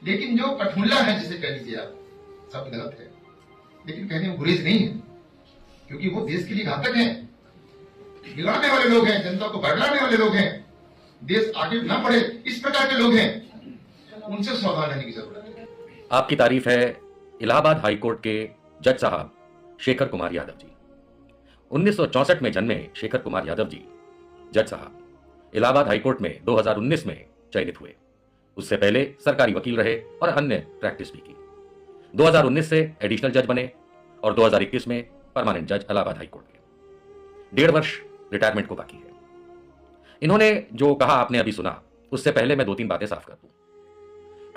लेकिन जो कठमुल्ला है, जिसे कह लीजिए आप, शब्द गलत है, लेकिन कहने में गुरेज नहीं है, क्योंकि वो देश के लिए घातक है, बिगाड़ने वाले लोग हैं, जनता को बरगलाने वाले लोग हैं, देश आगे न बढ़े इस प्रकार के लोग हैं, उनसे सावधान रहने की जरूरत है। आपकी तारीफ है इलाहाबाद हाईकोर्ट के जज साहब शेखर कुमार यादव जी। 1964 में जन्मे शेखर कुमार यादव जी जज साहब इलाहाबाद हाईकोर्ट में 2019 में चयनित हुए। उससे पहले सरकारी वकील रहे और अन्य प्रैक्टिस भी की। 2019 से एडिशनल जज बने और 2021 में परमानेंट जज इलाहाबाद हाईकोर्ट के। 1.5 वर्ष रिटायरमेंट को बाकी है। इन्होंने जो कहा आपने अभी सुना, उससे पहले मैं 2-3 बातें साफ कर दूं।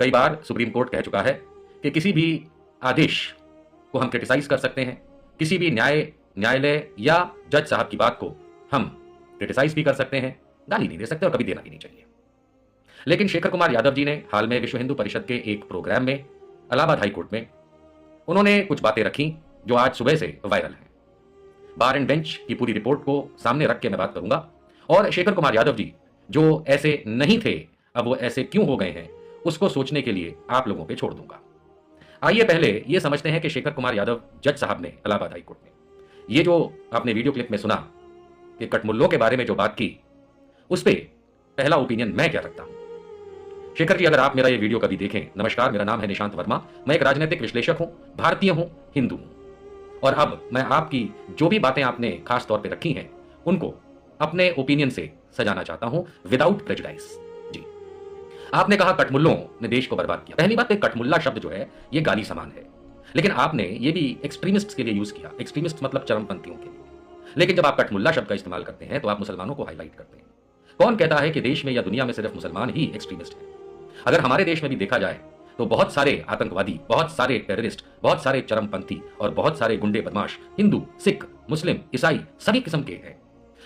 कई बार सुप्रीम कोर्ट कह चुका है कि किसी भी आदेश को हम क्रिटिसाइज कर सकते हैं, किसी भी न्यायालय या जज साहब की बात को हम क्रिटिसाइज भी कर सकते हैं, गाली नहीं दे सकते और कभी देना भी नहीं चाहिए। लेकिन शेखर कुमार यादव जी ने हाल में विश्व हिंदू परिषद के एक प्रोग्राम में इलाहाबाद हाईकोर्ट में उन्होंने कुछ बातें रखी जो आज सुबह से वायरल हैं। बार एंड बेंच की पूरी रिपोर्ट को सामने रख के मैं बात करूंगा और शेखर कुमार यादव जी जो ऐसे नहीं थे अब वो ऐसे क्यों हो गए हैं उसको सोचने के लिए आप लोगों पे छोड़ दूंगा। आइए पहले ये समझते हैं कि शेखर कुमार यादव जज साहब ने इलाहाबाद हाईकोर्ट में ये जो आपने वीडियो क्लिप में सुना कि कटमुल्लों के बारे में जो बात की, उस पर पहला ओपिनियन मैं क्या रखता हूं। शेखर जी, अगर आप मेरा ये वीडियो कभी देखें, नमस्कार, मेरा नाम है निशांत वर्मा, मैं एक राजनीतिक विश्लेषक हूं, भारतीय हूं, हिंदू हूं, और अब मैं आपकी जो भी बातें आपने खास तौर पे रखी हैं उनको अपने ओपिनियन से सजाना चाहता हूं विदाउट प्रेजुडाइस। जी, आपने कहा कटमुल्लों ने देश को बर्बाद किया। पहली बात, कटमुल्ला शब्द जो है ये गाली समान है, लेकिन आपने ये भी एक्सट्रीमिस्ट्स के लिए यूज किया। एक्सट्रीमिस्ट मतलब चरमपंथियों के लिए। लेकिन जब आप कटमुल्ला शब्द का इस्तेमाल करते हैं तो आप मुसलमानों को हाईलाइट करते हैं। कौन कहता है कि देश में या दुनिया में सिर्फ मुसलमान ही एक्सट्रीमिस्ट हैं? अगर हमारे देश में भी देखा जाए तो बहुत सारे आतंकवादी, बहुत सारे टेररिस्ट, बहुत सारे चरमपंथी और बहुत सारे गुंडे बदमाश हिंदू, सिख, मुस्लिम, ईसाई सभी किस्म के हैं।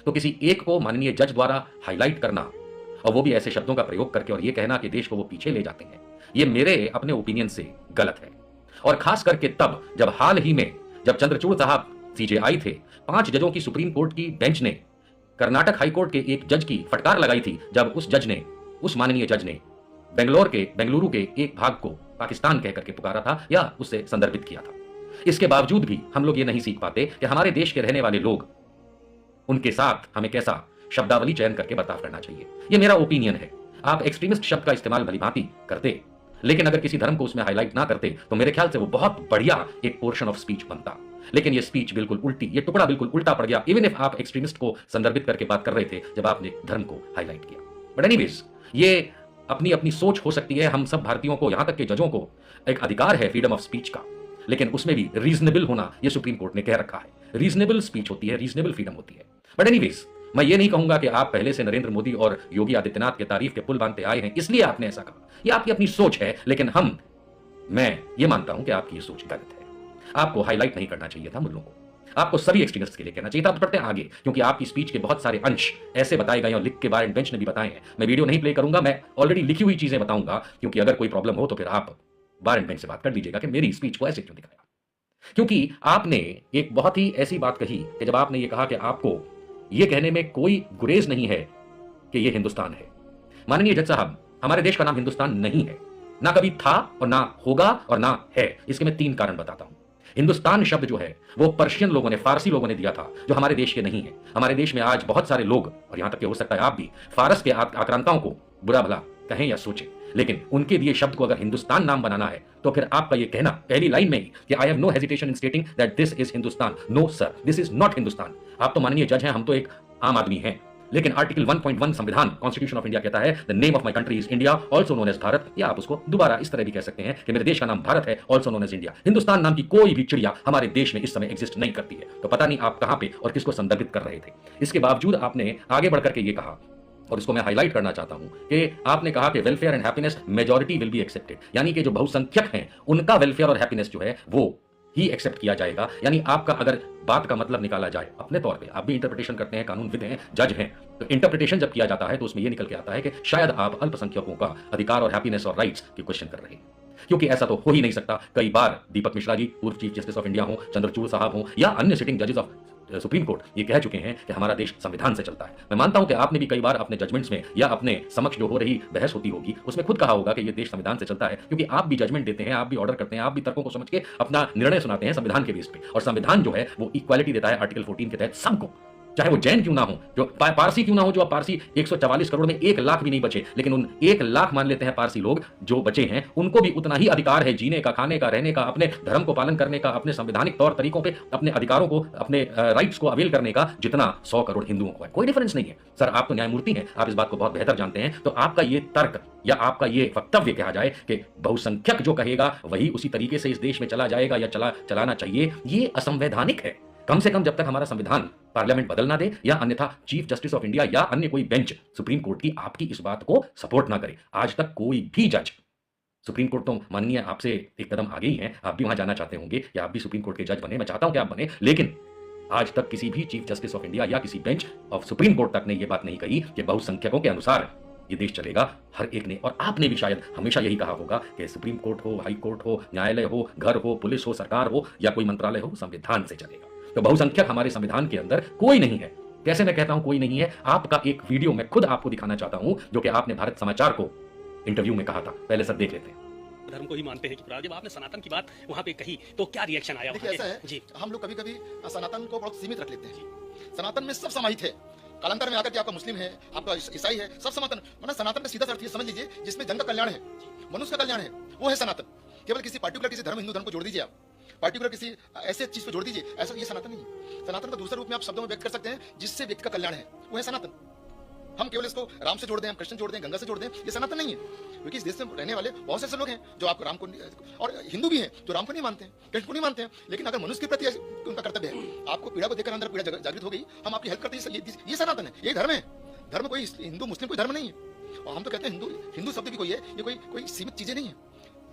तो किसी एक को माननीय जज द्वारा हाईलाइट करना और वो भी ऐसे शब्दों का प्रयोग करके और ये कहना कि देश को वो पीछे ले जाते हैं, ये मेरे अपने ओपिनियन से गलत है। और खास करके तब जब हाल ही में जब चंद्रचूड़ साहब सीजेआई थे, 5 जजों की सुप्रीम कोर्ट की बेंच ने कर्नाटक हाईकोर्ट के एक जज की फटकार लगाई थी, जब उस माननीय जज ने बेंगलुरु के एक भाग को पाकिस्तान कह करके पुकारा था या उससे संदर्भित किया था। इसके बावजूद भी हम लोग ये नहीं सीख पाते कि हमारे देश के रहने वाले लोग, उनके साथ हमें कैसा शब्दावली चयन करके बर्ताव करना चाहिए। ये मेरा ओपिनियन है। आप एक्सट्रीमिस्ट शब्द का इस्तेमाल भलीभांति करते, लेकिन अगर किसी धर्म को उसमें हाईलाइट ना करते तो मेरे ख्याल से वो बहुत बढ़िया एक पोर्शन ऑफ स्पीच बनता। लेकिन ये स्पीच बिल्कुल उल्टी, ये टुकड़ा बिल्कुल उल्टा पड़ गया, इवन इफ आप एक्सट्रीमिस्ट को संदर्भित करके बात कर रहे थे जब आपने धर्म को हाईलाइट किया। बट एनीवेज, ये अपनी अपनी सोच हो सकती है। हम सब भारतीयों को, यहां तक के जजों को एक अधिकार है फ्रीडम ऑफ स्पीच का, लेकिन उसमें भी रीजनेबल होना ये सुप्रीम कोर्ट ने कह रखा है। रीजनेबल स्पीच होती है, रीजनेबल फ्रीडम होती है। बट एनीवेज, मैं ये नहीं कहूंगा कि आप पहले से नरेंद्र मोदी और योगी आदित्यनाथ के तारीफ के पुल बांधते आए हैं इसलिए आपने ऐसा कहा। ये आपकी अपनी सोच है, लेकिन मैं ये मानता हूं कि आपकी ये सोच गलत है। आपको हाईलाइट नहीं करना चाहिए था मुल्लों को, आपको सभी एक्सट्रीमिस्ट के लिए कहना चाहिए था। बढ़ते हैं आगे, क्योंकि आपकी स्पीच के बहुत सारे अंश ऐसे बताए गए और लिख के बार एंड बेंच ने भी बताए हैं। मैं वीडियो नहीं प्ले करूंगा, मैं ऑलरेडी लिखी हुई चीजें बताऊंगा, क्योंकि अगर कोई प्रॉब्लम हो तो फिर आप बार एंड बेंच से बात कर लीजिएगा कि मेरी स्पीच को ऐसे क्यों दिखाया। क्योंकि आपने एक बहुत ही ऐसी बात कही कि जब आपने ये कहा कि आपको ये कहने में कोई गुरेज नहीं है कि ये हिंदुस्तान है। माननीय जज साहब, हमारे देश का नाम हिंदुस्तान नहीं है, ना कभी था और ना होगा और ना है। इसके मैं 3 कारण बताता हूं। हिंदुस्तान शब्द जो है वो पर्शियन लोगों ने, फारसी लोगों ने दिया था, जो हमारे देश के नहीं है। हमारे देश में आज बहुत सारे लोग, और यहां तक कि हो सकता है आप भी, फारस के आक्रांताओं को बुरा भला कहें या सोचें, लेकिन उनके दिए शब्द को अगर हिंदुस्तान नाम बनाना है तो फिर आपका ये कहना पहली लाइन में ही कि I have no hesitation in stating that this is Hindustan, no sir, this is not Hindustan. आप तो माननीय जज हैं, हम तो एक आम आदमी हैं, लेकिन आर्टिकल 1.1 संविधान कॉन्स्टिट्यूशन ऑफ इंडिया कहता है the name of my country is India, also known as Bharat, या आप उसको दोबारा इस तरह भी कह सकते हैं कि मेरे देश का नाम भारत है, also known as India. Hindustan नाम की कोई भी चिड़िया हमारे देश में इस समय एग्जिस्ट नहीं करती है। तो पता नहीं आप कहां पे और किसको संदर्भित कर रहे थे। इसके बावजूद आपने आगे बढ़कर के ये कहा, और इसको मैं हाईलाइट करना चाहता हूं, कि आपने कहा कि welfare and happiness majority will be accepted, यानी कि जो बहुसंख्यक हैं उनका वेलफेयर और हैप्पीनेस जो है वो ही एक्सेप्ट किया जाएगा। यानी आपका अगर बात का मतलब निकाला जाए अपने तौर पे, आप भी इंटरप्रिटेशन करते हैं, कानूनविद हैं, जज हैं, तो इंटरप्रिटेशन जब किया जाता है तो उसमें यह निकल के आता है कि शायद आप अल्पसंख्यकों का अधिकार और हैप्पीनेस और राइट्स की क्वेश्चन कर रहे हैं, क्योंकि ऐसा तो हो ही नहीं सकता। कई बार दीपक मिश्रा जी, पूर्व चीफ जस्टिस ऑफ इंडिया हो, चंद्रचूड़ साहब हो, या अन्य सिटिंग जजेस ऑफ सुप्रीम कोर्ट ये कह चुके हैं कि हमारा देश संविधान से चलता है। मैं मानता हूं कि आपने भी कई बार अपने जजमेंट्स में या अपने समक्ष जो हो रही बहस होती होगी उसमें खुद कहा होगा कि ये देश संविधान से चलता है, क्योंकि आप भी जजमेंट देते हैं, आप भी ऑर्डर करते हैं, आप भी तर्कों को समझ के अपना निर्णय सुनाते हैं संविधान के बेस पे। और संविधान जो है वो इक्वालिटी देता है आर्टिकल 14 के तहत सबको, चाहे वो जैन क्यों ना हो, जो पारसी क्यों ना हो। जो अब पारसी 144 करोड़ में 1 लाख भी नहीं बचे, लेकिन उन 1 लाख मान लेते हैं पारसी लोग जो बचे हैं, उनको भी उतना ही अधिकार है जीने का, खाने का, रहने का, अपने धर्म को पालन करने का, अपने संवैधानिक तौर तरीकों पे अपने अधिकारों को, अपने राइट्स को अवेल करने का जितना 100 करोड़ हिंदुओं को है। कोई डिफरेंस नहीं है सर, आप तो न्यायमूर्ति हैं, आप इस बात को बहुत बेहतर जानते हैं। तो आपका ये तर्क या आपका ये वक्तव्य कहा जाए कि बहुसंख्यक जो कहेगा वही उसी तरीके से इस देश में चला जाएगा या चलाना चाहिए, ये असंवैधानिक है। कम से कम जब तक हमारा संविधान पार्लियामेंट बदल ना दे या अन्यथा चीफ जस्टिस ऑफ इंडिया या अन्य कोई बेंच सुप्रीम कोर्ट की आपकी इस बात को सपोर्ट ना करे। आज तक कोई भी जज, सुप्रीम कोर्ट तो माननीय आपसे एक कदम आगे ही हैं, आप भी वहां जाना चाहते होंगे कि आप भी सुप्रीम कोर्ट के जज बने, मैं चाहता हूं कि आप बने, लेकिन आज तक किसी भी चीफ जस्टिस ऑफ इंडिया या किसी बेंच ऑफ सुप्रीम कोर्ट तक ने यह बात नहीं कही कि बहुसंख्यकों के अनुसार ये देश चलेगा। हर एक ने, और आपने भी शायद हमेशा यही कहा होगा कि सुप्रीम कोर्ट हो, हाई कोर्ट हो, न्यायालय हो, घर हो, पुलिस हो, सरकार हो या कोई मंत्रालय हो, संविधान से चलेगा। तो बहुसंख्यक हमारे संविधान के अंदर कोई नहीं है। कैसे मैं कहता हूं कोई नहीं है? आपका एक वीडियो मैं खुद आपको दिखाना चाहता हूं जो कि आपने भारत समाचार को इंटरव्यू में कहा था, पहले सब देख लेते हैं। धर्म को ही मानते हैं कि जब आपने सनातन की बात वहां पे कही तो क्या रिएक्शन आया? देखिए ऐसा है जी, हम लोग कभी कभी सनातन को बहुत सीमित रख लेते हैं। सनातन में सब समाहित है। कालांतर में आकर के आपका मुस्लिम है, आपका ईसाई है, सब सनातन। मतलब सनातन का सीधा अर्थ ये समझ लीजिए जिसमें जन का कल्याण है, मनुष्य का कल्याण है, वो है सनातन। केवल किसी पार्टिकुलर किसी धर्म, हिंदू धर्म को जोड़ दीजिए, आप पार्टिकुलर किसी ऐसे चीज को जोड़ दीजिए, ऐसा ये सनातन नहीं है। सनातन का दूसरे रूप में आप शब्दों में व्यक्त कर सकते हैं जिससे व्यक्ति का कल्याण है, वो है सनातन। हम केवल इसको राम से जोड़ दें, हम कृष्ण जोड़ दें, गंगा से जोड़ दें, ये सनातन नहीं है। क्योंकि इस देश में रहने वाले बहुत से ऐसे लोग हैं जो आपको राम को, और हिंदू भी हैं जो राम को नहीं मानते हैं, कृष्ण को नहीं मानते हैं, लेकिन अगर मनुष्य के प्रति उनका कर्तव्य है, आपको पीड़ा को देखकर अंदर पीड़ा जागृत हो गई, हम आपकी हेल्प करते हैं, ये सनातन है, ये धर्म है। धर्म कोई हिंदू मुस्लिम कोई धर्म नहीं है। और हम तो कहते हैं हिंदू शब्द भी कोई है, ये कोई सीमित चीजें नहीं है।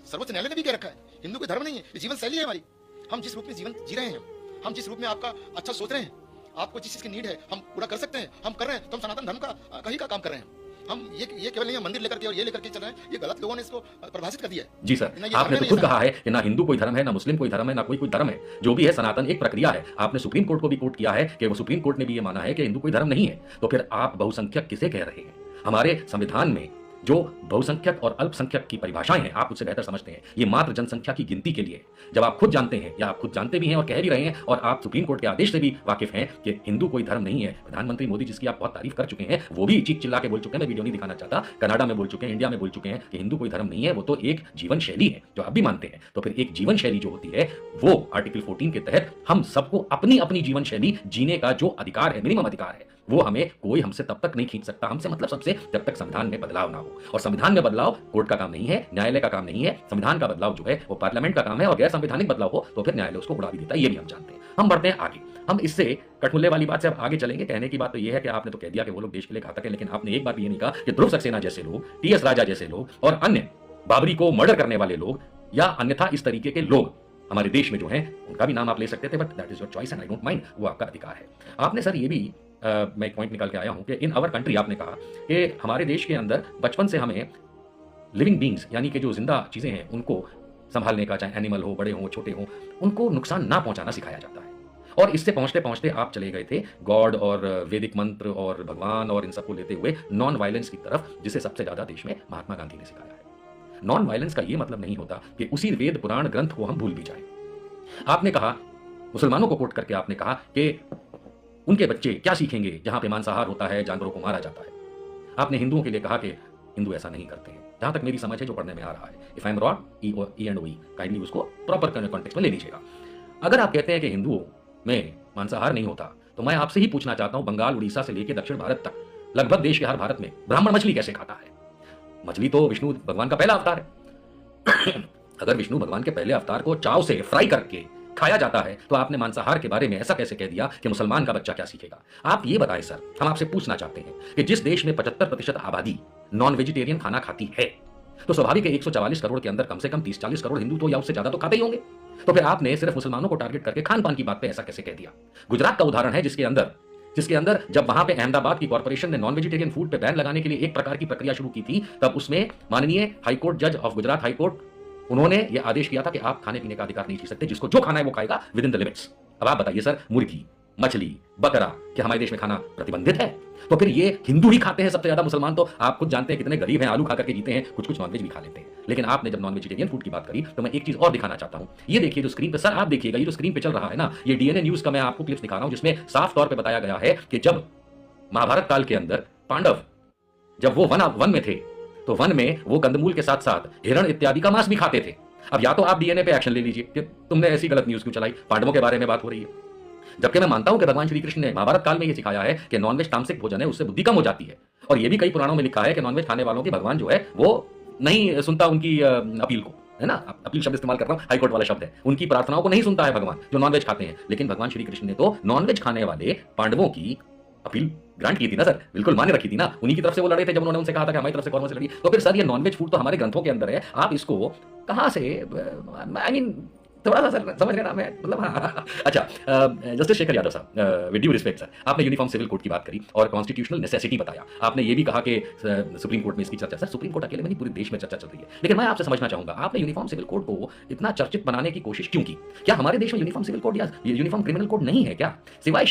सर्वोच्च न्यायालय ने भी कह रखा है हिंदू कोई धर्म नहीं है, ये जीवन शैली है हमारी। हम जिस रूप में जीवन जी रहे हैं, हम जिस रूप में आपका अच्छा सोच रहे हैं, आपको जिस चीज की नीड है हम पूरा कर सकते हैं, हम कर रहे हैं, तो हम सनातन धर्म का कहीं का काम कर रहे हैं। हम ये केवल नहीं मंदिर लेकर के और ये लेकर के चल रहे हैं, ये गलत लोगों ने इसको परिभाषित कर दिया है। जी सर, आपने तो खुद कहा है कि ना हिंदू कोई धर्म है, ना मुस्लिम कोई धर्म है, ना कोई धर्म है, जो भी है सनातन एक प्रक्रिया है। आपने सुप्रीम कोर्ट को भी कोट किया है कि वो सुप्रीम कोर्ट ने भी ये माना है कि हिंदू कोई धर्म नहीं है। तो फिर आप बहुसंख्यक किसे कह रहे हैं? हमारे संविधान में जो बहुसंख्यक और अल्पसंख्यक की परिभाषाएं हैं आप उससे बेहतर समझते हैं, ये मात्र जनसंख्या की गिनती के लिए। जब आप खुद जानते हैं या आप खुद जानते भी हैं और कह भी रहे हैं और आप सुप्रीम कोर्ट के आदेश से भी वाकिफ हैं कि हिंदू कोई धर्म नहीं है। प्रधानमंत्री मोदी जिसकी आप बहुत तारीफ कर चुके हैं, वो भी चीख चिल्ला के बोल चुके हैं, मैं वीडियो नहीं दिखाना चाहता, कनाडा में बोल चुके हैं, इंडिया में बोल चुके हैं कि हिंदू कोई धर्म नहीं है, वो तो एक जीवन शैली है, जो आप भी मानते हैं। तो फिर एक जीवन शैली जो होती है वो आर्टिकल 14 के तहत हम सबको अपनी अपनी जीवन शैली जीने का जो अधिकार है, मिनिमम अधिकार है, वो हमें कोई हमसे तब तक नहीं खींच सकता, हमसे मतलब सबसे, जब तक संविधान में बदलाव ना हो। और संविधान में बदलाव कोर्ट का काम नहीं है, न्यायालय का काम नहीं है। संविधान का बदलाव जो है वो पार्लियामेंट का काम है, और गैर संवैधानिक बदलाव हो तो फिर न्यायालय उसको उड़ा भी देता है, ये भी हम जानते हैं। हम बढ़ते हैं आगे, हम इससे कठमुल्ले वाली बात से अब आगे चलेंगे। कहने की बात तो ये है कि आपने तो कह दिया कि वो लोग देश के लिए घातक है, लेकिन आपने एक बार भी ये नहीं कहा कि ध्रुव सक्सेना जैसे लोग, टीएस राजा जैसे लोग और अन्य बाबरी को मर्डर करने वाले लोग या अन्यथा इस तरीके के लोग हमारे देश में जो हैं, उनका भी नाम आप ले सकते थे, but that is your choice and I don't mind, वो आपका अधिकार है। आपने सर ये भी मैं एक पॉइंट निकाल के आया हूं कि इन अवर कंट्री, आपने कहा कि हमारे देश के अंदर बचपन से हमें लिविंग बींग्स यानी कि जो जिंदा चीजें हैं उनको संभालने का, चाहे एनिमल हो, बड़े हो, छोटे हो, उनको नुकसान ना पहुंचाना सिखाया जाता है। और इससे पहुंचते पहुंचते आप चले गए थे गॉड और वैदिक मंत्र और भगवान और इन सबको लेते हुए नॉन वायलेंस की तरफ, जिसे सबसे ज्यादा देश में महात्मा गांधी ने सिखाया है। नॉन वायलेंस का यह मतलब नहीं होता कि उसी वेद पुराण ग्रंथ को हम भूल भी जाएं। आपने कहा, मुसलमानों को कोट करके आपने कहा कि उनके बच्चे क्या सीखेंगे जहां पे मांसाहार होता है, जानवरों को मारा जाता है। आपने हिंदुओं के लिए कहा कि हिंदू ऐसा नहीं करते हैं, जहां तक मेरी समझ है, जो पढ़ने में आ रहा है। If I am wrong, E and ओई काइंडली उसको प्रॉपर कॉन्टेक्स्ट में ले लीजिएगा। अगर आप कहते हैं कि हिंदुओं में मांसाहार नहीं होता, तो मैं आपसे ही पूछना चाहता हूं, बंगाल, उड़ीसा से लेकर दक्षिण भारत तक लगभग देश के हर भारत में ब्राह्मण मछली कैसे खाता है? मछली तो विष्णु भगवान का पहला अवतार है। अगर विष्णु भगवान के पहले अवतार को चाव से फ्राई करके खाया जाता है, तो आपने मांसाहार के बारे में ऐसा कैसे कह दिया कि मुसलमान का बच्चा क्या सीखेगा? आप ये बताएं सर, हम आपसे पूछना चाहते हैं कि जिस देश में 75% आबादी नॉन वेजिटेरियन खाना खाती है, तो स्वाभाविक है 144 करोड़ के अंदर कम से कम 30-40 करोड़ हिंदू तो या उससे ज्यादा तो खाते ही होंगे। तो फिर आपने सिर्फ मुसलमानों को टारगेट करके खान पान की बात पे ऐसा कैसे कह दिया? गुजरात का उदाहरण है, जिसके अंदर जब वहां पे अहमदाबाद की कॉर्पोरेशन ने नॉन वेजिटेरियन फूड पे बैन लगाने के लिए एक प्रकार की प्रक्रिया शुरू की थी, तब उसमें माननीय हाईकोर्ट जज ऑफ गुजरात हाईकोर्ट, उन्होंने यह आदेश किया था कि आप खाने पीने का अधिकार नहीं जी सकते, जिसको जो खाना है वो खाएगा विद इन द लिमिट्स। अब आप बताइए सर, मुर्गी, मछली, बकरा क्या हमारे देश में खाना प्रतिबंधित है? तो फिर ये हिंदू ही खाते हैं सबसे ज्यादा, मुसलमान तो आप खुद जानते हैं कितने गरीब हैं, आलू खा करके जीते हैं, कुछ कुछ नॉनवेज भी खा लेते हैं। लेकिन आपने जब नॉन वेजिटेरियन फूड की बात करी तो मैं एक चीज और दिखाना चाहता हूं। ये देखिए जो स्क्रीन पे, सर आप देखिएगा, ये जो स्क्रीन पे चल रहा है ना, ये डीएनए न्यूज का मैं आपको क्लिप्स दिखा रहा हूं, जिसमें साफ तौर पे बताया गया है कि जब महाभारत काल के अंदर पांडव जब वो वन में थे तो वन में वो कंदमूल के साथ साथ हिरण इत्यादि का मांस भी खाते थे। अब या तो आप डीएनए पे एक्शन ले लीजिए कि तुमने ऐसी गलत न्यूज क्यों चलाई, पांडवों के बारे में बात हो रही है, जबकि मैं मानता हूं कि भगवान श्री कृष्ण ने महाभारत काल में यह सिखाया है कि नॉनवेज तामसिक भोजन है, उससे बुद्धि कम हो जाती है। और यह भी कई पुराणों में लिखा है कि नॉनवेज खाने वालों की भगवान जो है वो नहीं सुनता उनकी अपील को, है ना, अपील शब्द इस्तेमाल कर रहा हूं, हाईकोर्ट वाला शब्द है, उनकी प्रार्थनाओं को नहीं सुनता है भगवान जो नॉनवेज खाते हैं। लेकिन भगवान श्री कृष्ण ने तो नॉनवेज खाने वाले पांडवों की अपील ग्रांट की थी ना सर, बिल्कुल मान्य रखी थी ना, उन्हीं की तरफ से वो लड़े थे जब उन्होंने उनसे कहा था कि हमारी तरफ से कौरवों से लड़ी। तो फिर सर ये नॉनवेज फूड तो हमारे ग्रंथों के अंदर है, आप इसको कहां से, आई मीन थोड़ा सा सर समझ लेना, मैं मतलब हाँ। अच्छा, जस्टिस शेखर यादव साहब, विद ड्यू रिस्पेक्ट सर, आपने यूनिफॉर्म सिविल कोड की बात करी और कॉन्स्टिट्यूशनल नेसेसिटी बताया, आपने ये भी कहा कि सुप्रीम कोर्ट में इसकी चर्चा, सर सुप्रीम कोर्ट अकेले में नहीं, पूरे देश में चर्चा चल रही है। लेकिन मैं आपसे समझना चाहूंगा, आपने यूनिफॉर्म सिविल कोड को इतना चर्चित बनाने की कोशिश क्यों की? क्या हमारे देश में यूनिफॉर्म सिविल कोड या यूनिफॉर्म क्रिमिनल कोड नहीं है क्या? सिवाय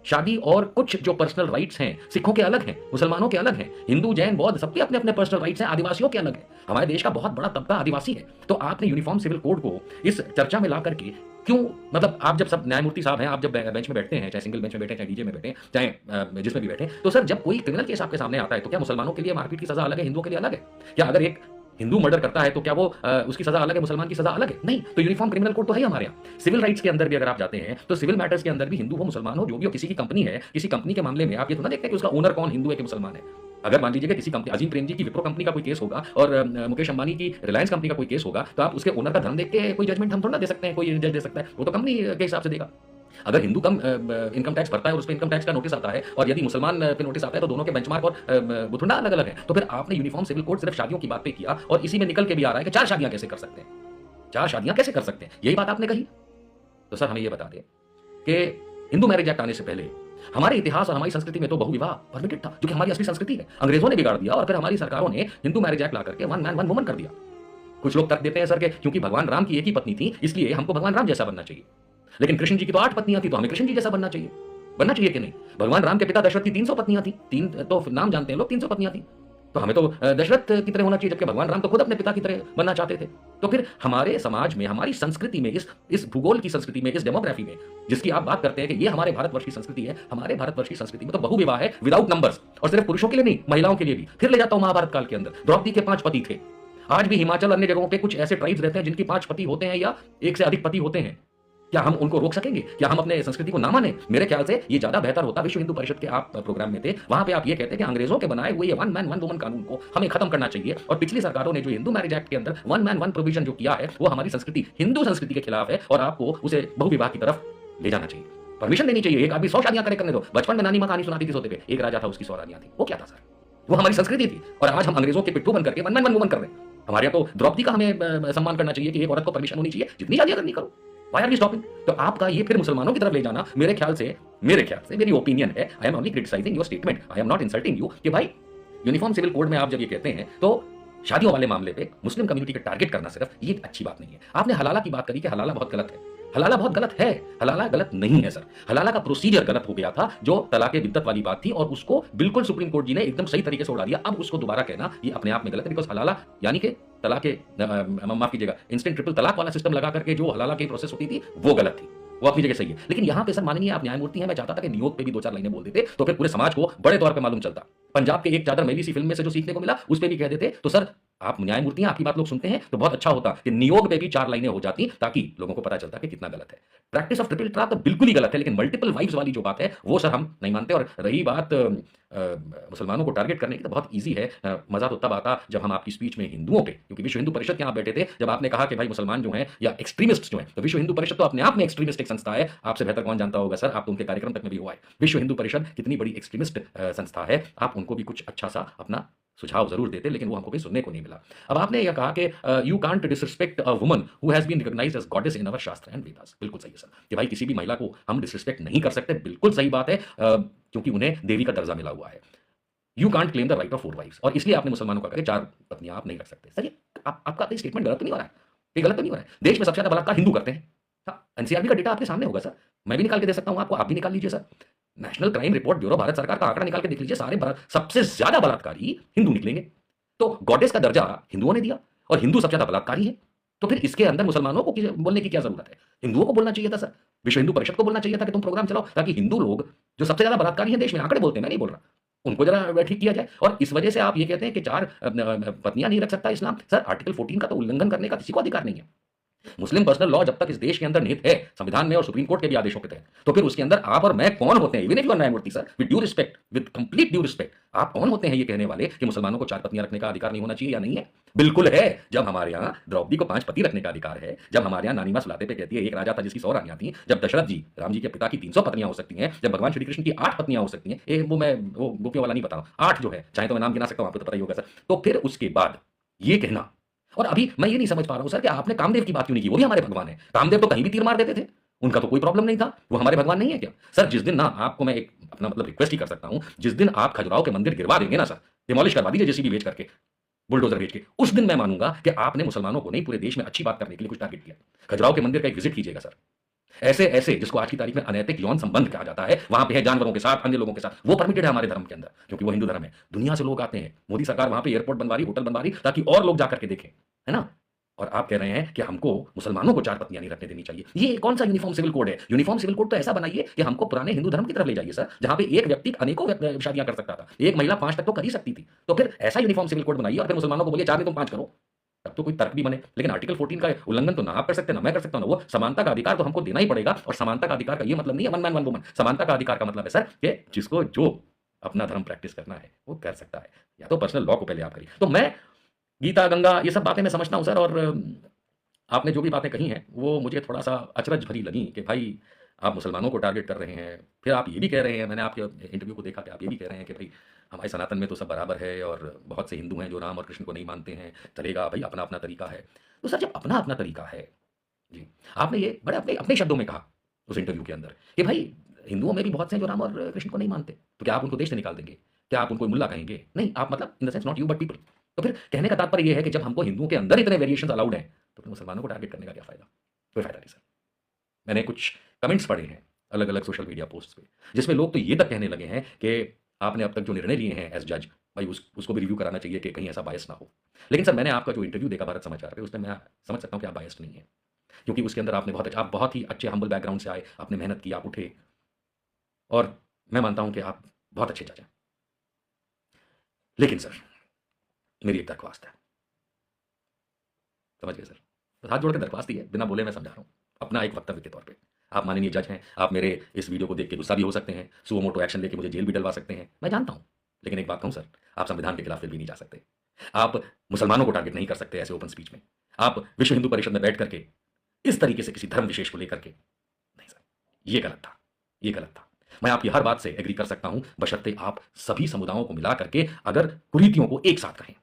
शादी और कुछ जो पर्सनल राइट्स हैं, सिखों के अलग हैं, मुसलमानों के अलग हैं, हिंदू जैन बौद्ध सबके अपने अपने पर्सनल राइट्स हैं, आदिवासियों के अलग हैं। हमारे देश का बहुत बड़ा तबका आदिवासी है। तो आपने यूनिफॉर्म सिविल कोड को इस चर्चा में ला करके क्यों, मतलब आप जब सब न्यायमूर्ति साहब हैं, आप जब बेंच में बैठते हैं, चाहे सिंगल बेंच में बैठे, चाहे डीजे में बैठे, चाहे जिसमें भी बैठे, तो सर जब कोई क्रिमिनल केस आपके सामने आता है तो क्या मुसलमानों के लिए मारपीट की सजा अलग है, हिंदुओं के लिए अलग है? क्या अगर एक हिंदू मर्डर करता है तो क्या वो उसकी सजा अलग है, मुसलमान की सजा अलग है? नहीं। तो यूनिफॉर्म क्रिमिनल कोड तो है हमारे यहाँ। सिविल राइट्स के अंदर भी अगर आप जाते हैं तो सिविल मैटर्स के अंदर भी हिंदू हो मुसलमान हो जो भी हो, किसी की कंपनी है, किसी कंपनी के मामले में आप ये तो ना देखते हैं कि उसका ओनर कौन हिंदू है कि मुसलमान है। अगर मान लीजिए किसी कंपनी, अजीम प्रेमजी की विप्रो कंपनी का कोई केस होगा और मुकेश अंबानी की रिलायंस कंपनी का कोई केस होगा, तो आप उसके ओनर का धर्म देख के कोई जजमेंट हम थोड़ा ना दे सकते हैं, कोई जज दे सकता है, वो तो कंपनी के हिसाब से देगा। अगर हिंदू कम इनकम टैक्स भरता है और उस पर इनकम टैक्स का नोटिस आता है और यदि मुसलमान पे नोटिस आता है तो दोनों के बेंचमार्क और बुथुंडा अलग अलग है। तो फिर आपने यूनिफॉर्म सिविल कोड सिर्फ शादियों की बात पे किया और इसी में निकल के भी आ रहा है कि 4 शादियां कैसे कर सकते हैं, 4 शादियां कैसे कर सकते हैं, यही बात आपने कही। तो सर हमें यह बता दें कि हिंदू मैरिज एक्ट आने से पहले हमारे इतिहास और हमारी संस्कृति में तो बहुविवाह परमिटेड था, जो कि हमारी असली संस्कृति है। अंग्रेजों ने बिगाड़ दिया और फिर हमारी सरकारों ने हिंदू मैरिज एक्ट ला करके 1 मैन 1 वुमन कर दिया। कुछ लोग तर्क देते हैं सर के क्योंकि भगवान राम की एक ही पत्नी थी इसलिए हमको भगवान राम जैसा बनना चाहिए, लेकिन कृष्ण जी की तो 8 पत्नियां थी तो हमें कृष्ण जी जैसा बनना चाहिए कि नहीं? भगवान राम के पिता दशरथ की 300 पत्नियां थी, 3 तो नाम जानते हैं लोग, 300 पत्नियां थी, तो हमें तो दशरथ की तरह होना चाहिए, जबकि भगवान राम तो खुद अपने पिता की तरह बनना चाहते थे। तो फिर हमारे समाज में, हमारी संस्कृति में, इस भूगोल की संस्कृति में, इस डेमोग्राफी में जिसकी आप बात करते हैं कि ये हमारे भारतवर्ष की संस्कृति है, हमारे भारतवर्ष की संस्कृति में तो बहुविवाह है विदाउट नंबर्स, और सिर्फ पुरुषों के लिए नहीं, महिलाओं के लिए भी। फिर ले जाता हूं महाभारत काल के अंदर, द्रौपदी के 5 पति थे। आज भी हिमाचल अन्य जगहों पे कुछ ऐसे ट्राइब्स रहते हैं जिनकी 5 पति होते हैं या 1 से अधिक पति होते हैं। क्या हम उनको रोक सकेंगे? क्या हम अपने संस्कृति को ना माने? मेरे ख्याल से ये ज्यादा बेहतर होता। विश्व हिंदू परिषद के आप प्रोग्राम में थे, वहां पे आप ये कहते हैं कि अंग्रेजों के बनाए हुए ये 1 मैन 1 वुमन कानून को हमें खत्म करना चाहिए, और पिछली सरकारों ने जो हिंदू मैरिज एक्ट के अंदर 1 मैन 1 प्रोविजन जो किया है वो हमारी संस्कृति, हिंदू संस्कृति के खिलाफ है और आपको उसे बहुविवाह की तरफ ले जाना चाहिए, परमिशन देनी चाहिए। एक आदमी 100 शादियां करने दो। बचपन में नानी मां कहानी सुनाती थी सोते पे, एक राजा था उसकी 100 रानियां थी। वो क्या था सर? वो हमारी संस्कृति थी। और आज हम अंग्रेजों के पिट्ठू बन करके 1 मैन 1 वुमन कर रहे हैं। हमारे यहाँ तो द्रौपदी का हमें सम्मान करना चाहिए कि एक औरत को परमिशन होनी चाहिए, जितनी शादियां करनी करो। Why are we stopping? तो आपका ये फिर मुसलमानों की तरफ ले जाना, मेरे ख्याल से मेरी ओपिनियन है, I am only criticising your statement, I am not insulting you, कि भाई यूनिफॉर्म सिविल कोड में आप जब ये कहते हैं तो शादियों वाले मामले पे मुस्लिम कम्युनिटी का टारगेट करना सिर्फ ये अच्छी बात नहीं है। आपने हलाला की बात करी कि हलाला बहुत गलत है। हलाला बहुत गलत है, हलाला गलत नहीं है सर। हलाला का प्रोसीजर गलत हो गया था, जो तलाके बिद्दत वाली बात थी, और उसको बिल्कुल सुप्रीम कोर्ट जी ने एकदम सही तरीके से उड़ा दिया। अब उसको दोबारा कहना ये अपने आप में गलत है, बिकॉज हलाला यानी कि तलाके, माफ कीजिएगा, इंस्टेंट ट्रिपल तलाक वाला सिस्टम लगा करके जो हलाला की प्रोसेस होती थी वो गलत थी। वो अपनी जगह सही है, लेकिन यहाँ पे सर माननीय आप न्यायमूर्ति हैं, मैं चाहता था कि नियोग पे भी 2-4 लाइनें बोल देते तो फिर पूरे समाज को बड़े तौर पे मालूम चलता। पंजाब के एक चादर मैली सी फिल्म में से जो सीखने को मिला उस पे भी कह देते। तो सर आप न्यायमूर्ति हैं, आपकी बात लोग सुनते हैं तो बहुत अच्छा होता कि नियोग पे भी 4 लाइनें हो जाती, ताकि लोगों को पता चलता कि कितना गलत है। प्रैक्टिस ऑफ ट्रिपल तलाक तो बिल्कुल ही गलत है, लेकिन मल्टीपल वाइफ्स वाली जो बात है वो सर हम नहीं मानते। और रही बात मुसलमानों को टारगेट करने की, तो बहुत ईजी है। मजा तो तब आता जब हम आपकी स्पीच में हिंदुओं पे, क्योंकि विश्व हिंदू परिषद के यहाँ बैठे थे, जब आपने कहा कि भाई मुसलमान जो हैं या एक्सट्रीमिस्ट जो हैं, तो विश्व हिंदू परिषद तो अपने आप में एक्सट्रीमिस्ट एक संस्था है। आपसे बेहतर कौन जानता होगा सर, आप तो उनके कार्यक्रम तक में भी हुआ है। विश्व हिंदू परिषद कितनी बड़ी एक्सट्रीमिस्ट संस्था है, आप उनको भी कुछ अच्छा सा अपना सुझाव जरूर देते, लेकिन वो हमको भी सुनने को नहीं मिला। अब आपने यह कहा कि you can't disrespect a woman who has been recognised as goddess in our shastra and Vedas. बिल्कुल सही है सर, कि भाई किसी भी महिला को हम डिसरिस्पेक्ट नहीं कर सकते, बिल्कुल सही बात है, क्योंकि उन्हें देवी का दर्जा मिला हुआ है। You can't claim the right of 4 wifes, और इसलिए आपने मुसलमानों को कहा कि 4 पत्नियां आप नहीं रख सकते। सर ये आपका स्टेटमेंट गलत तो नहीं हो रहा है? ये गलत तो नहीं हो रहा है? देश में सबसे ज्यादा बलात्कार हिंदू करते हैं, हाँ, एनसीआरबी का डेटा आपके सामने होगा सर, मैं भी निकाल के दे सकता हूँ आपको, आप भी निकाल लीजिए sir. National crime report bureau Bharat सरकार का आंकड़ा निकाल के देख लीजिए, सबसे ज्यादा बलात्कारी हिंदू निकलेंगे। तो गॉडेस का दर्जा हिंदुओं ने दिया और हिंदू सबसे ज्यादा बलात्कारी है, तो फिर इसके अंदर मुसलमानों को बोलने की क्या जरूरत है? हिंदुओं को बोलना चाहिए था सर, विश्व हिंदू परिषद को बोलना चाहिए था कि तुम प्रोग्राम चलाओ, ताकि हिंदू लोग जो सबसे ज्यादा बलात्कारी हैं देश में, आंकड़े बोलते हैं, मैं नहीं बोल रहा, उनको जरा ठीक किया जाए। और इस वजह से आप ये कहते हैं कि 4 पत्नियां नहीं रख सकता इस्लाम। सर आर्टिकल 14 का तो उल्लंघन करने का किसी को अधिकार नहीं है। मुस्लिम पर्सनल लॉ जब तक इस देश के अंदर निहित है संविधान में और सुप्रीम कोर्ट के भी आदेशों के तहत, तो फिर उसके अंदर आप और मैं कौन होते हैं? इवन इफ यू आर न्यायमूर्ति sir, with due respect, with complete due respect, आप कौन होते हैं ये कहने वाले कि मुसलमानों को 4 पत्नियां रखने का अधिकार नहीं होना चाहिए या नहीं है? बिल्कुल है। जब हमारे यहाँ द्रौपदी को 5 पति रखने का अधिकार है, जब हमारे यहाँ नानी माँ सुलाते पे कहती है एक राजा था जिसकी 100 रानियां थी, जब दशरथ जी राम जी के पिता की 300 पत्नियां हो सकती हैं, जब भगवान श्री कृष्ण की 8 पत्नियां हो सकती हैं, वो गोपियों वाला नहीं बता रहा हूं, 8 जो है, चाहे तो मैं नाम गिना सकता हूं, आपको तो पता ही होगा सर। तो फिर उसके बाद ये कहना, और अभी मैं ये नहीं समझ पा रहा हूं सर कि आपने कामदेव की बात क्यों नहीं की? वो भी हमारे भगवान है, कामदेव तो कहीं भी तीर मार देते थे, उनका तो कोई प्रॉब्लम नहीं था, वो हमारे भगवान नहीं है क्या? सर जिस दिन ना आपको मैं एक अपना मतलब रिक्वेस्ट ही कर सकता हूं, जिस दिन आप खजुराहो के मंदिर गिरवा देंगे ना सर, डिमोलिश करवा दीजिए जेसीबी भेज करके, बुलडोजर भेज के, उस दिन मैं मानूंगा कि आपने मुसलमानों को नहीं पूरे देश में अच्छी बात करने के लिए कुछ टारगेट किया। खजुराहो के मंदिर का एक विजिट कीजिएगा सर, ऐसे ऐसे जिसको आज की तारीख में अनैतिक यौन संबंध कहा जाता है, वहां पे है जानवरों के साथ, अन्य लोगों के साथ, वो परमिटेड है हमारे धर्म के अंदर, क्योंकि वो हिंदू धर्म है। दुनिया से लोग आते हैं, मोदी सरकार वहां पे एयरपोर्ट बनवा रही, होटल बनवा रही, ताकि और लोग जाकर के देखें, है ना? और आप कह रहे हैं कि हमको मुसलमानों को 4 पत्नियां नहीं रखने देनी चाहिए। ये कौन सा यूनिफॉर्म सिविल कोड है? यूनिफॉर्म सिविल कोड तो ऐसा बनाइए कि हमको पुराने हिंदू धर्म की तरफ ले जाइए सर, जहां पे एक व्यक्ति अनेकों शादियां कर सकता था, एक महिला 5 तक तो कर ही सकती थी। तो फिर ऐसा यूनिफॉर्म सिविल कोड बनाइए और फिर मुसलमानों को बोलिए 4 नहीं तुम 5 करो, तब तो कोई तर्क भी बने। लेकिन आर्टिकल 14 का उल्लंघन तो ना आप कर सकते ना मैं कर सकता हूं, ना वो समानता का अधिकार तो हमको देना ही पड़ेगा। और समानता का अधिकार का ये मतलब नहीं है वन मैन वन वुमन, समानता का अधिकार का मतलब है सर कि जिसको जो अपना धर्म प्रैक्टिस करना है वो कर सकता है, या तो पर्सनल लॉ को पहले आप करिए। तो मैं गीता गंगा ये सब बातें मैं समझता हूं सर, और आपने जो भी बातें कही हैं वो मुझे थोड़ा सा अचरज भरी लगी कि भाई आप मुसलमानों को टारगेट कर रहे हैं, फिर आप ये भी कह रहे हैं, मैंने आपके इंटरव्यू को देखा कि आप ये भी कह रहे हैं कि भाई हमारे सनातन में तो सब बराबर है और बहुत से हिंदू हैं जो राम और कृष्ण को नहीं मानते हैं, चलेगा भाई, अपना अपना तरीका है। तो सर जब अपना अपना तरीका है जी, आपने ये बड़े अपने अपने शब्दों में कहा उस इंटरव्यू के अंदर कि भाई हिंदुओं में भी बहुत से हैं जो राम और कृष्ण को नहीं मानते, तो क्या आप उनको देश से निकाल देंगे? क्या आप उनको मुल्ला कहेंगे? नहीं, आप मतलब in the sense not you but people. तो फिर कहने का तात्पर्य ये है कि जब हमको हिंदुओं के अंदर इतने वेरिएशन अलाउड हैं, तो फिर मुसलमानों को टारगेट करने का क्या फायदा? कोई फायदा नहीं सर। मैंने कुछ कमेंट्स पढ़े हैं अलग अलग सोशल मीडिया पोस्ट पे, जिसमें लोग तो ये तक कहने लगे हैं कि आपने अब तक जो निर्णय लिए हैं एज जज, भाई उसको भी रिव्यू कराना चाहिए कि कहीं ऐसा बायस ना हो। लेकिन सर मैंने आपका जो इंटरव्यू देखा भारत समाचार पे, उसमें मैं समझ सकता हूँ कि आप बायस्ड नहीं है, क्योंकि उसके अंदर आपने आप बहुत ही अच्छे हम्बल बैकग्राउंड से आए, आपने मेहनत की, आप उठे, और मैं मानता हूं कि आप बहुत अच्छे जज हैं। लेकिन सर मेरी एक दरख्वास्त है, समझ गए सर? तो हाथ जोड़ के दरख्वास्त ही है, बिना बोले मैं समझा रहा हूं, अपना एक वक्तव्य के तौर पे। आप माननीय जज हैं, आप मेरे इस वीडियो को देख के गुस्सा भी हो सकते हैं, सुओ मोटो एक्शन लेके मुझे जेल भी डलवा सकते हैं, मैं जानता हूं। लेकिन एक बात कहूं सर, आप संविधान के खिलाफ फिर भी नहीं जा सकते, आप मुसलमानों को टारगेट नहीं कर सकते ऐसे ओपन स्पीच में, आप विश्व हिंदू परिषद में बैठ करके इस तरीके से किसी धर्म विशेष को लेकर के, नहीं सर, ये गलत था, ये गलत था। मैं आपकी हर बात से एग्री कर सकता हूं, बशर्ते आप सभी समुदायों को मिला करके अगर कुरीतियों को एक साथ कहें।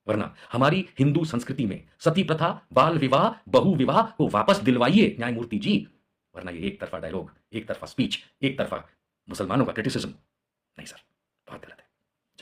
वरना हमारी हिंदू संस्कृति में सती प्रथा, बाल विवाह, बहु विवाह को वापस दिलवाइए न्यायमूर्ति जी, वरना ये एक तरफा डायलॉग, एक तरफा स्पीच, एक तरफा मुसलमानों का क्रिटिसिज्म, नहीं सर, बहुत गलत है।